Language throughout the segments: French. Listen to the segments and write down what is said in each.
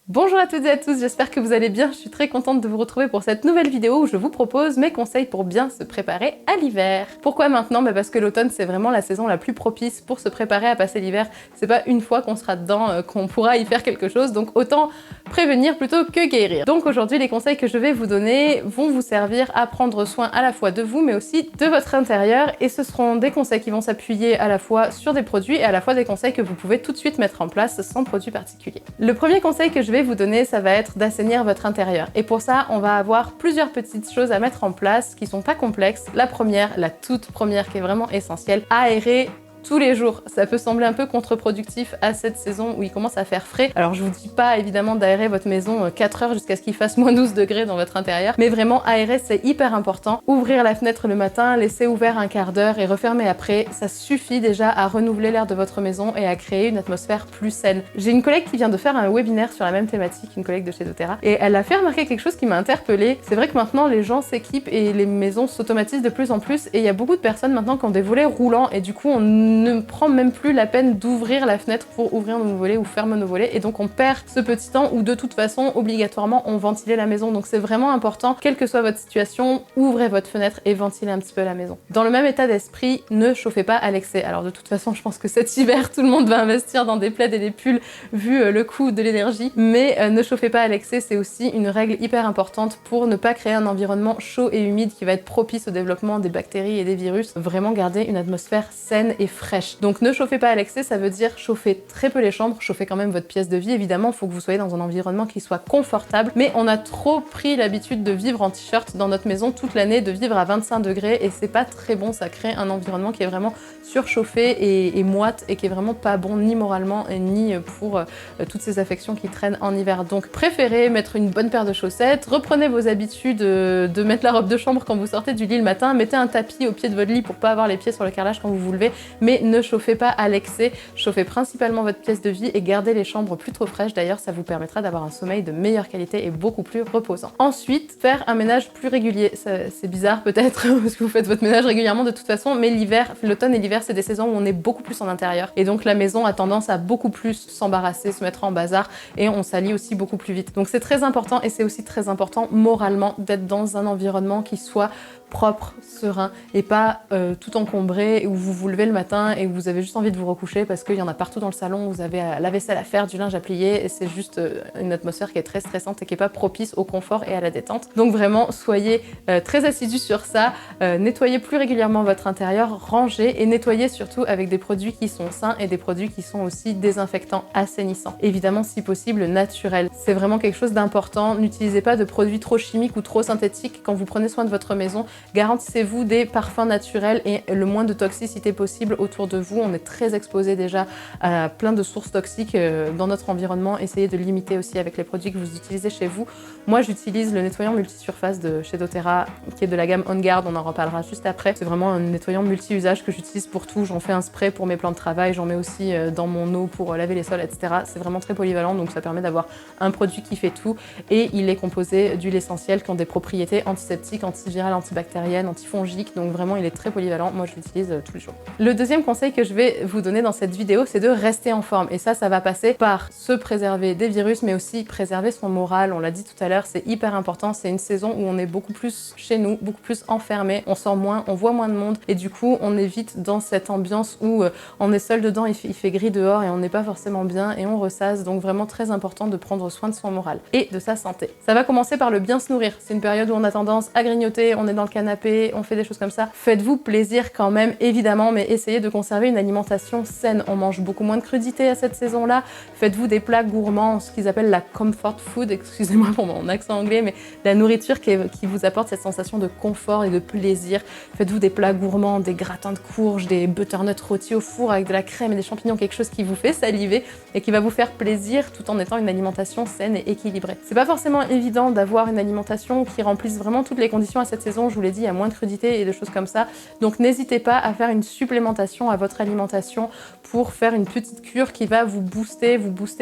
Bonjour à toutes et à tous, j'espère que vous allez bien. Je suis très contente de vous retrouver pour cette nouvelle vidéo où je vous propose mes conseils pour bien se préparer à l'hiver. Pourquoi maintenant? Parce que l'automne c'est vraiment la saison la plus propice pour se préparer à passer l'hiver. C'est pas une fois qu'on sera dedans qu'on pourra y faire quelque chose, donc autant prévenir plutôt que guérir. Donc aujourd'hui les conseils que je vais vous donner vont vous servir à prendre soin à la fois de vous mais aussi de votre intérieur, et ce seront des conseils qui vont s'appuyer à la fois sur des produits et à la fois des conseils que vous pouvez tout de suite mettre en place sans produit particulier. Le premier conseil que je vais vous donner, ça va être d'assainir votre intérieur. Et pour ça, on va avoir plusieurs petites choses à mettre en place qui sont pas complexes. La première, la toute première qui est vraiment essentielle, aérer tous les jours. Ça peut sembler un peu contre-productif à cette saison où il commence à faire frais. Alors je vous dis pas évidemment d'aérer votre maison 4 heures jusqu'à ce qu'il fasse moins 12 degrés dans votre intérieur, mais vraiment aérer c'est hyper important. Ouvrir la fenêtre le matin, laisser ouvert un quart d'heure et refermer après, ça suffit déjà à renouveler l'air de votre maison et à créer une atmosphère plus saine. J'ai une collègue qui vient de faire un webinaire sur la même thématique, une collègue de chez doTERRA, et elle a fait remarquer quelque chose qui m'a interpellée. C'est vrai que maintenant les gens s'équipent et les maisons s'automatisent de plus en plus, et il y a beaucoup de personnes maintenant qui ont des volets roulants et du coup on ne prend même plus la peine d'ouvrir la fenêtre pour ouvrir nos volets ou fermer nos volets, et donc on perd ce petit temps où de toute façon obligatoirement on ventilait la maison. Donc c'est vraiment important, quelle que soit votre situation, ouvrez votre fenêtre et ventilez un petit peu la maison. Dans le même état d'esprit, ne chauffez pas à l'excès. Alors de toute façon je pense que cet hiver tout le monde va investir dans des plaids et des pulls vu le coût de l'énergie, mais ne chauffez pas à l'excès, c'est aussi une règle hyper importante pour ne pas créer un environnement chaud et humide qui va être propice au développement des bactéries et des virus. Vraiment garder une atmosphère saine et fraîche. Donc ne chauffez pas à l'excès, ça veut dire chauffer très peu les chambres, chauffez quand même votre pièce de vie. Évidemment, il faut que vous soyez dans un environnement qui soit confortable, mais on a trop pris l'habitude de vivre en t-shirt dans notre maison toute l'année, de vivre à 25 degrés, et c'est pas très bon, ça crée un environnement qui est vraiment surchauffé et moite, et qui est vraiment pas bon ni moralement et ni pour toutes ces affections qui traînent en hiver. Donc préférez mettre une bonne paire de chaussettes, reprenez vos habitudes de mettre la robe de chambre quand vous sortez du lit le matin, mettez un tapis au pied de votre lit pour pas avoir les pieds sur le carrelage quand vous vous levez, mais ne chauffez pas à l'excès, chauffez principalement votre pièce de vie et gardez les chambres plutôt fraîches. D'ailleurs, ça vous permettra d'avoir un sommeil de meilleure qualité et beaucoup plus reposant. Ensuite, faire un ménage plus régulier. C'est bizarre peut-être parce que vous faites votre ménage régulièrement de toute façon, mais l'hiver, l'automne et l'hiver, c'est des saisons où on est beaucoup plus en intérieur, et donc la maison a tendance à beaucoup plus s'embarrasser, se mettre en bazar, et on salit aussi beaucoup plus vite. Donc c'est très important, et c'est aussi très important moralement d'être dans un environnement qui soit propre, serein, et pas tout encombré où vous vous levez le matin et vous avez juste envie de vous recoucher parce qu'il y en a partout dans le salon, vous avez la vaisselle à faire, du linge à plier, et c'est juste une atmosphère qui est très stressante et qui est pas propice au confort et à la détente. Donc vraiment, soyez très assidus sur ça, nettoyez plus régulièrement votre intérieur, rangez, et nettoyez surtout avec des produits qui sont sains et des produits qui sont aussi désinfectants, assainissants. Évidemment, si possible, naturels. C'est vraiment quelque chose d'important. N'utilisez pas de produits trop chimiques ou trop synthétiques quand vous prenez soin de votre maison. Garantissez-vous des parfums naturels et le moins de toxicité possible autour de vous. On est très exposé déjà à plein de sources toxiques dans notre environnement. Essayez de limiter aussi avec les produits que vous utilisez chez vous. Moi, j'utilise le nettoyant multisurface de chez doTERRA, qui est de la gamme On Guard, on en reparlera juste après. C'est vraiment un nettoyant multi-usage que j'utilise pour tout. J'en fais un spray pour mes plans de travail, j'en mets aussi dans mon eau pour laver les sols, etc. C'est vraiment très polyvalent, donc ça permet d'avoir un produit qui fait tout, et il est composé d'huiles essentielles qui ont des propriétés antiseptiques, antivirales, antibactériennes, antifongiques, donc vraiment il est très polyvalent. Moi je l'utilise tous les jours. Le deuxième conseil que je vais vous donner dans cette vidéo, c'est de rester en forme, et ça va passer par se préserver des virus, mais aussi préserver son moral. On l'a dit tout à l'heure, c'est hyper important. C'est une saison où on est beaucoup plus chez nous, beaucoup plus enfermé, on sort moins, on voit moins de monde, et du coup on est vite dans cette ambiance où on est seul dedans, il fait gris dehors et on n'est pas forcément bien et on ressasse. Donc vraiment très important de prendre soin de son moral et de sa santé. Ça va commencer par le bien se nourrir. C'est une période où on a tendance à grignoter, on est dans le canapé, on fait des choses comme ça. Faites-vous plaisir quand même, évidemment, mais essayez de conserver une alimentation saine. On mange beaucoup moins de crudités à cette saison-là. Faites-vous des plats gourmands, ce qu'ils appellent la comfort food, excusez-moi pour mon accent anglais, mais la nourriture qui vous apporte cette sensation de confort et de plaisir. Faites-vous des plats gourmands, des gratins de courges, des butternuts rôtis au four avec de la crème et des champignons, quelque chose qui vous fait saliver et qui va vous faire plaisir tout en étant une alimentation saine et équilibrée. C'est pas forcément évident d'avoir une alimentation qui remplisse vraiment toutes les conditions à cette saison. Je vous l'ai l'ai dit, il y a moins de crudité et de choses comme ça. Donc n'hésitez pas à faire une supplémentation à votre alimentation pour faire une petite cure qui va vous booster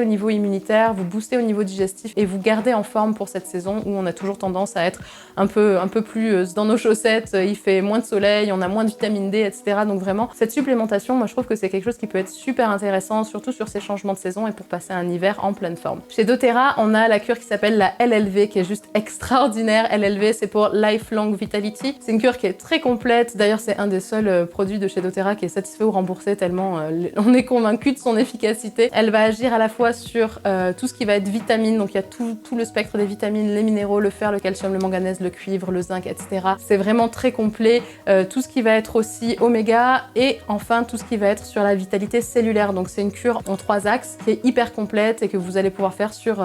au niveau immunitaire, vous booster au niveau digestif et vous garder en forme pour cette saison où on a toujours tendance à être un peu plus dans nos chaussettes, il fait moins de soleil, on a moins de vitamine D, etc. Donc vraiment, cette supplémentation, moi je trouve que c'est quelque chose qui peut être super intéressant, surtout sur ces changements de saison et pour passer un hiver en pleine forme. Chez doTERRA, on a la cure qui s'appelle la LLV qui est juste extraordinaire. LLV, c'est pour Lifelong Vitality. C'est une cure qui est très complète. D'ailleurs, c'est un des seuls produits de chez doTERRA qui est satisfait ou remboursé tellement on est convaincu de son efficacité. Elle va agir à la fois sur tout ce qui va être vitamines, donc il y a tout le spectre des vitamines, les minéraux, le fer, le calcium, le manganèse, le cuivre, le zinc, etc. C'est vraiment très complet. Tout ce qui va être aussi oméga et enfin tout ce qui va être sur la vitalité cellulaire. Donc c'est une cure en 3 axes qui est hyper complète et que vous allez pouvoir faire sur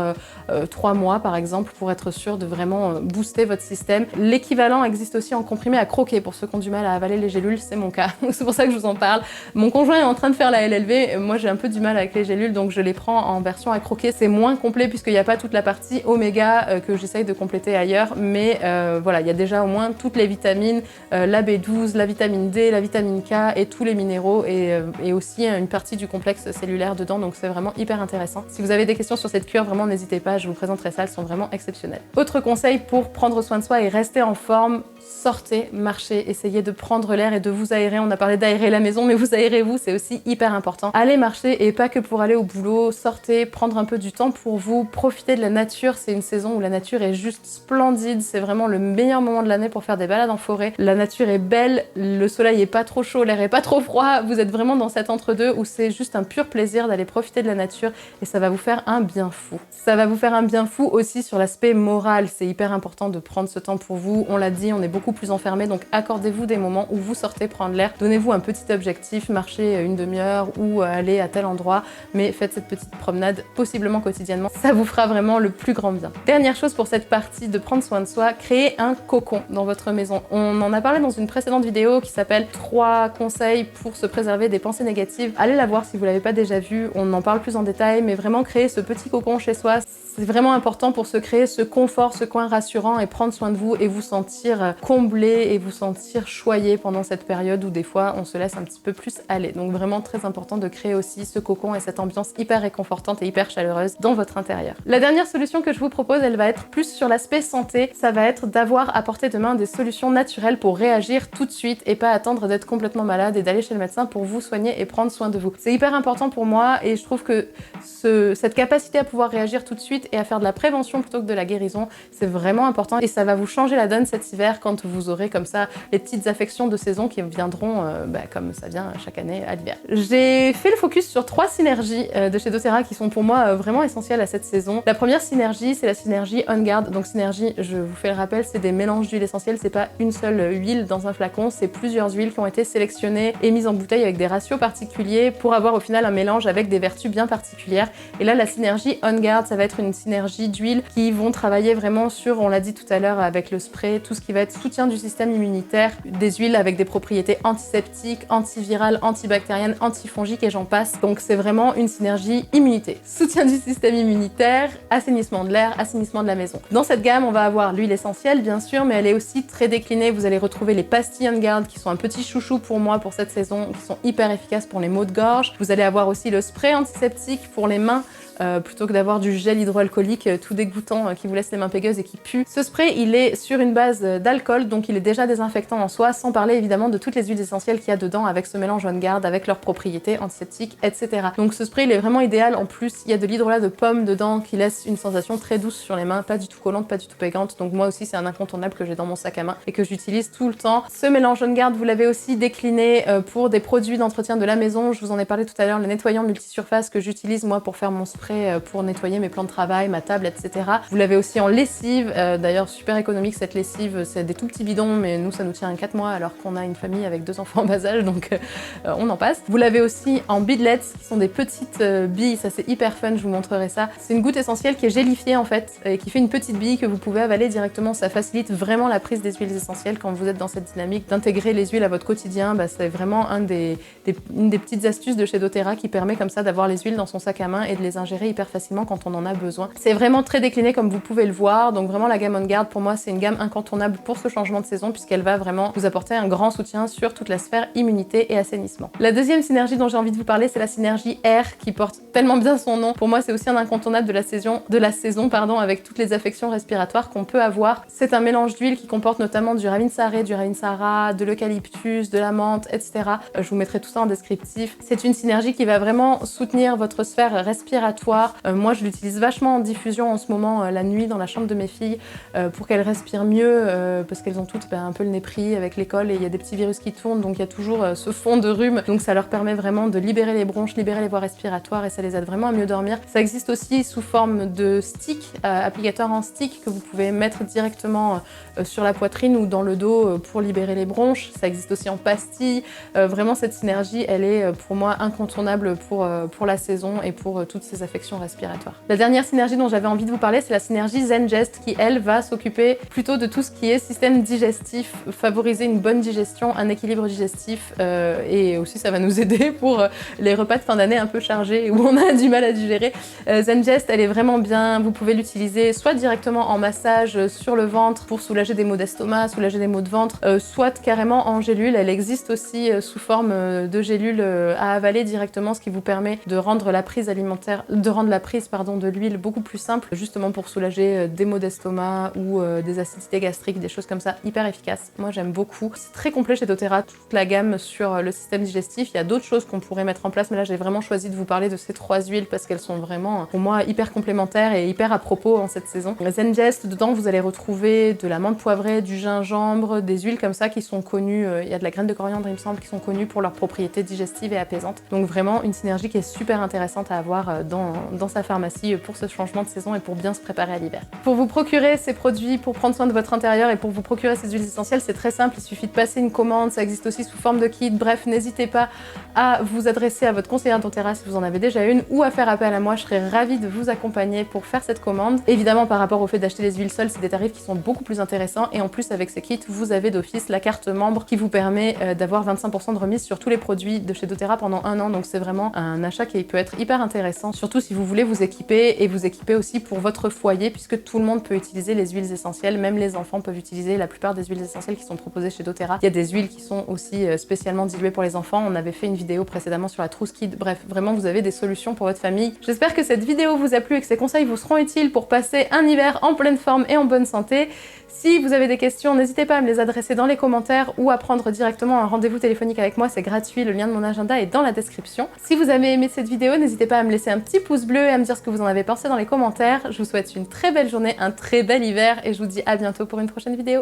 3 mois par exemple pour être sûr de vraiment booster votre système. L'équivalent existe aussi en comprimé à croquer pour ceux qui ont du mal à avaler les gélules, c'est mon cas. C'est pour ça que je vous en parle. Mon conjoint est en train de faire la LLV, moi j'ai un peu du mal avec les gélules donc je les prends en version à croquer. C'est moins complet puisqu'il n'y a pas toute la partie oméga que j'essaye de compléter ailleurs, mais voilà, il y a déjà au moins toutes les vitamines, la B12, la vitamine D, la vitamine K et tous les minéraux et aussi une partie du complexe cellulaire dedans, donc c'est vraiment hyper intéressant. Si vous avez des questions sur cette cure, vraiment n'hésitez pas, je vous présenterai ça, elles sont vraiment exceptionnelles. Autre conseil pour prendre soin de soi et rester en forme, sortez, marchez, essayez de prendre l'air et de vous aérer. On a parlé d'aérer la maison, mais vous aérez vous, c'est aussi hyper important. Allez marcher et pas que pour aller au boulot, sortez, prendre un peu du temps pour vous, profitez de la nature. C'est une saison où la nature est juste splendide, c'est vraiment le meilleur moment de l'année pour faire des balades en forêt. La nature est belle, le soleil est pas trop chaud, l'air est pas trop froid, vous êtes vraiment dans cet entre-deux où c'est juste un pur plaisir d'aller profiter de la nature et ça va vous faire un bien fou. Ça va vous faire un bien fou aussi sur l'aspect moral, c'est hyper important de prendre ce temps pour vous. On l'a dit, on est beaucoup plus enfermé, donc accordez-vous des moments où vous sortez prendre l'air, donnez-vous un petit objectif, marchez une demi-heure ou aller à tel endroit, mais faites cette petite promenade possiblement quotidiennement, ça vous fera vraiment le plus grand bien. Dernière chose pour cette partie de prendre soin de soi, créez un cocon dans votre maison. On en a parlé dans une précédente vidéo qui s'appelle 3 conseils pour se préserver des pensées négatives. Allez la voir si vous l'avez pas déjà vue, on en parle plus en détail, mais vraiment créer ce petit cocon chez soi, c'est vraiment important pour se créer ce confort, ce coin rassurant et prendre soin de vous et vous sentir comblé et vous sentir choyé pendant cette période où des fois on se laisse un petit peu plus aller. Donc vraiment très important de créer aussi ce cocon et cette ambiance hyper réconfortante et hyper chaleureuse dans votre intérieur. La dernière solution que je vous propose, elle va être plus sur l'aspect santé. Ça va être d'avoir à portée de main des solutions naturelles pour réagir tout de suite et pas attendre d'être complètement malade et d'aller chez le médecin pour vous soigner et prendre soin de vous. C'est hyper important pour moi et je trouve que cette capacité à pouvoir réagir tout de suite et à faire de la prévention plutôt que de la guérison, c'est vraiment important et ça va vous changer la donne cet hiver quand vous aurez comme ça les petites affections de saison qui viendront comme ça vient chaque année à l'hiver. J'ai fait le focus sur 3 synergies de chez doTERRA qui sont pour moi vraiment essentielles à cette saison. La première synergie, c'est la synergie On Guard. Donc synergie, je vous fais le rappel, c'est des mélanges d'huiles essentielles, c'est pas une seule huile dans un flacon, c'est plusieurs huiles qui ont été sélectionnées et mises en bouteille avec des ratios particuliers pour avoir au final un mélange avec des vertus bien particulières. Et là, la synergie On Guard, ça va être une synergie d'huiles qui vont travailler vraiment sur, on l'a dit tout à l'heure avec le spray, tout ce qui va être soutien du système immunitaire, des huiles avec des propriétés antiseptiques, antivirales, antibactériennes, antifongiques et j'en passe. Donc c'est vraiment une synergie immunité. Soutien du système immunitaire, assainissement de l'air, assainissement de la maison. Dans cette gamme, on va avoir l'huile essentielle bien sûr, mais elle est aussi très déclinée. Vous allez retrouver les pastilles On Guard qui sont un petit chouchou pour moi pour cette saison, qui sont hyper efficaces pour les maux de gorge. Vous allez avoir aussi le spray antiseptique pour les mains, plutôt que d'avoir du gel hydroalcoolique tout dégoûtant qui vous laisse les mains pégueuses et qui pue. Ce spray, il est sur une base d'alcool, donc il est déjà désinfectant en soi, sans parler évidemment de toutes les huiles essentielles qu'il y a dedans avec ce mélange On Guard, avec leurs propriétés antiseptiques, etc. Donc ce spray, il est vraiment idéal. En plus, il y a de l'hydrolat de pomme dedans qui laisse une sensation très douce sur les mains, pas du tout collante, pas du tout pégante. Donc moi aussi, c'est un incontournable que j'ai dans mon sac à main et que j'utilise tout le temps. Ce mélange On Guard, vous l'avez aussi décliné pour des produits d'entretien de la maison. Je vous en ai parlé tout à l'heure, le nettoyant multisurface que j'utilise moi pour faire mon spray pour nettoyer mes plans de travail, ma table, etc. Vous l'avez aussi en lessive, d'ailleurs super économique cette lessive, c'est des tout petits bidons, mais nous ça nous tient 4 mois alors qu'on a une famille avec 2 enfants en bas âge, donc on en passe. Vous l'avez aussi en beadlets, qui sont des petites billes, ça c'est hyper fun, je vous montrerai ça. C'est une goutte essentielle qui est gélifiée en fait, et qui fait une petite bille que vous pouvez avaler directement, ça facilite vraiment la prise des huiles essentielles quand vous êtes dans cette dynamique d'intégrer les huiles à votre quotidien. C'est vraiment une des petites astuces de chez doTERRA qui permet comme ça d'avoir les huiles dans son sac à main et de les ingérer gérer hyper facilement quand on en a besoin. C'est vraiment très décliné comme vous pouvez le voir, donc vraiment la gamme On Guard pour moi c'est une gamme incontournable pour ce changement de saison puisqu'elle va vraiment vous apporter un grand soutien sur toute la sphère immunité et assainissement. La deuxième synergie dont j'ai envie de vous parler, c'est la synergie Air qui porte tellement bien son nom. Pour moi c'est aussi un incontournable de la saison avec toutes les affections respiratoires qu'on peut avoir. C'est un mélange d'huile qui comporte notamment du ravinsaré, du ravinsara, de l'eucalyptus, de la menthe, etc. Je vous mettrai tout ça en descriptif. C'est une synergie qui va vraiment soutenir votre sphère respiratoire. Moi je l'utilise vachement en diffusion en ce moment la nuit dans la chambre de mes filles pour qu'elles respirent mieux parce qu'elles ont toutes un peu le nez pris avec l'école et il y a des petits virus qui tournent, donc il y a toujours ce fond de rhume, donc ça leur permet vraiment de libérer les bronches, libérer les voies respiratoires et ça les aide vraiment à mieux dormir. Ça existe aussi sous forme de stick, applicateur en stick que vous pouvez mettre directement sur la poitrine ou dans le dos pour libérer les bronches. Ça existe aussi en pastilles. Vraiment cette synergie, elle est pour moi incontournable pour la saison et pour toutes ces affections respiratoires. La dernière synergie dont j'avais envie de vous parler, c'est la synergie Zengest qui, elle, va s'occuper plutôt de tout ce qui est système digestif, favoriser une bonne digestion, un équilibre digestif et aussi ça va nous aider pour les repas de fin d'année un peu chargés où on a du mal à digérer. Zengest, elle est vraiment bien, vous pouvez l'utiliser soit directement en massage sur le ventre pour soulager des maux d'estomac, soulager des maux de ventre, soit carrément en gélule. Elle existe aussi sous forme de gélule à avaler directement, ce qui vous permet de rendre la prise de l'huile beaucoup plus simple, justement pour soulager des maux d'estomac ou des acidités gastriques, des choses comme ça, hyper efficaces. Moi j'aime beaucoup. C'est très complet chez doTERRA, toute la gamme sur le système digestif. Il y a d'autres choses qu'on pourrait mettre en place, mais là j'ai vraiment choisi de vous parler de ces 3 huiles parce qu'elles sont vraiment, pour moi, hyper complémentaires et hyper à propos en cette saison. Zengest, dedans vous allez retrouver de la menthe poivrée, du gingembre, des huiles comme ça qui sont connues, il y a de la graine de coriandre il me semble, qui sont connues pour leurs propriétés digestives et apaisantes. Donc vraiment une synergie qui est super intéressante à avoir dans sa pharmacie pour ce changement de saison et pour bien se préparer à l'hiver. Pour vous procurer ces produits, pour prendre soin de votre intérieur et pour vous procurer ces huiles essentielles, c'est très simple, il suffit de passer une commande, ça existe aussi sous forme de kit. Bref, n'hésitez pas à vous adresser à votre conseillère doTERRA si vous en avez déjà une ou à faire appel à moi, je serais ravie de vous accompagner pour faire cette commande. Évidemment par rapport au fait d'acheter les huiles seules, c'est des tarifs qui sont beaucoup plus intéressants et en plus avec ces kits, vous avez d'office la carte membre qui vous permet d'avoir 25% de remise sur tous les produits de chez doTERRA pendant 1 an, donc c'est vraiment un achat qui peut être hyper intéressant, surtout si vous voulez vous équiper et vous équiper aussi pour votre foyer puisque tout le monde peut utiliser les huiles essentielles, même les enfants peuvent utiliser la plupart des huiles essentielles qui sont proposées chez doTERRA. Il y a des huiles qui sont aussi spécialement diluées pour les enfants, on avait fait une vidéo précédemment sur la trousse Kid, bref, vraiment vous avez des solutions pour votre famille. J'espère que cette vidéo vous a plu et que ces conseils vous seront utiles pour passer un hiver en pleine forme et en bonne santé. Si vous avez des questions, n'hésitez pas à me les adresser dans les commentaires ou à prendre directement un rendez-vous téléphonique avec moi, c'est gratuit, le lien de mon agenda est dans la description. Si vous avez aimé cette vidéo, n'hésitez pas à me laisser un petit pouce bleu et à me dire ce que vous en avez pensé dans les commentaires. Je vous souhaite une très belle journée, un très bel hiver et je vous dis à bientôt pour une prochaine vidéo.